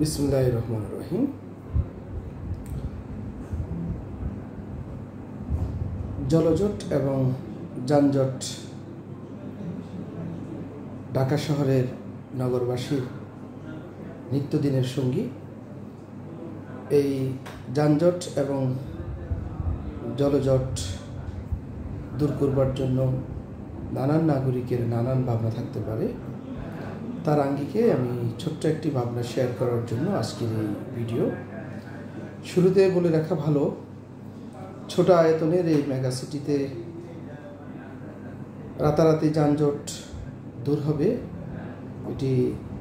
বিসমিল্লাহির রহমানির রহিম। জলজট এবং যানজট ঢাকা শহরের নগরবাসীর নিত্যদিনের সঙ্গী। এই যানজট এবং জলজট দূর করবার জন্য নানান নাগরিকের নানান ভাবনা থাকতে পারে। তার আঙ্গিকে আমি ছোট্ট একটি ভাবনা শেয়ার করার জন্য আজকের এই ভিডিও। শুরুতে বলে রাখা ভালো, ছোট আয়তনের এই মেগা সিটিতে রাতারাতি যানজট দূর হবে এটি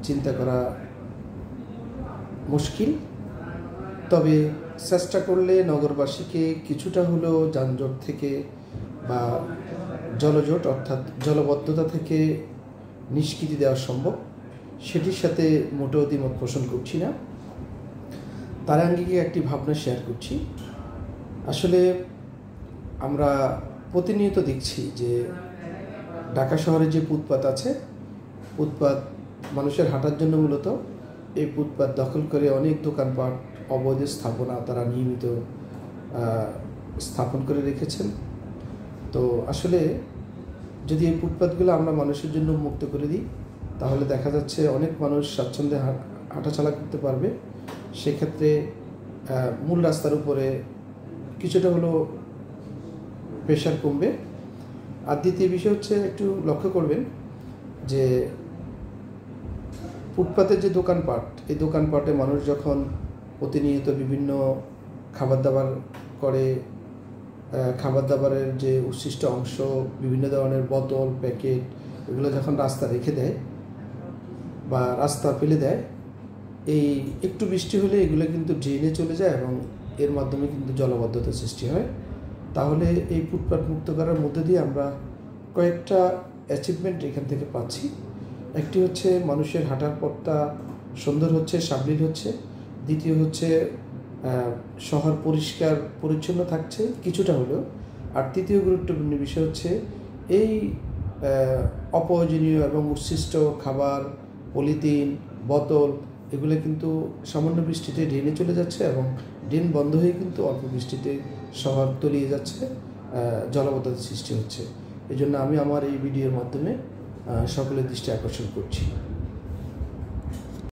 চিন্তা করা মুশকিল। তবে চেষ্টা করলে নগরবাসীকে কিছুটা হলেও যানজট থেকে বা জলজট অর্থাৎ জলবদ্ধতা থেকে নিষ্কৃতি দেওয়া সম্ভব। সেটির সাথে মোটেও দ্বিমত পোষণ করছি না। তার আঙ্গিকে একটি ভাবনা শেয়ার করছি। আসলে আমরা প্রতিনিয়ত দেখছি যে ঢাকা শহরে যে ফুটপাত আছে, ফুটপাত মানুষের হাঁটার জন্য মূলত এই ফুটপাত দখল করে অনেক দোকানপাট, অবৈধ স্থাপনা তারা নিয়মিত স্থাপন করে রেখেছেন। তো আসলে যদি এই ফুটপাতগুলো আমরা মানুষের জন্য মুক্ত করে দিই, তাহলে দেখা যাচ্ছে অনেক মানুষ স্বাচ্ছন্দ্যে হাঁটাচলা করতে পারবে। সেক্ষেত্রে মূল রাস্তার উপরে কিছুটা হলো প্রেশার কমবে। আর দ্বিতীয় বিষয় হচ্ছে, একটু লক্ষ্য করবেন যে ফুটপাতের যে দোকানপাট, এই দোকানপাটে মানুষ যখন প্রতিনিয়ত বিভিন্ন খাবার দাবার করে, খাবার দাবারের যে উচ্ছিষ্ট অংশ, বিভিন্ন ধরনের বোতল, প্যাকেট, এগুলো যখন রাস্তা রেখে দেয় বা রাস্তা ফেলে দেয়, এই একটু বৃষ্টি হলে এগুলো কিন্তু ড্রেনে চলে যায় এবং এর মাধ্যমে কিন্তু জলবদ্ধতার সৃষ্টি হয়। তাহলে এই ফুটপাত মুক্ত করার মধ্যে দিয়ে আমরা কয়েকটা অ্যাচিভমেন্ট এখান থেকে পাচ্ছি। একটি হচ্ছে মানুষের হাঁটার পথটা সুন্দর হচ্ছে, সাবলীল হচ্ছে। দ্বিতীয় হচ্ছে শহর পরিষ্কার পরিচ্ছন্ন থাকছে কিছুটা হলেও। আর তৃতীয় গুরুত্বপূর্ণ বিষয় হচ্ছে এই অপ্রয়োজনীয় এবং উচ্ছিষ্ট খাবার, পলিথিন, বোতল, এগুলো কিন্তু সামান্য বৃষ্টিতে ড্রেনে চলে যাচ্ছে এবং ড্রেন বন্ধ হয়ে কিন্তু অল্প বৃষ্টিতে শহর তলিয়ে যাচ্ছে, জলবদ্ধতার সৃষ্টি হচ্ছে। এই জন্য আমি আমার এই ভিডিওর মাধ্যমে সকলের দৃষ্টি আকর্ষণ করছি।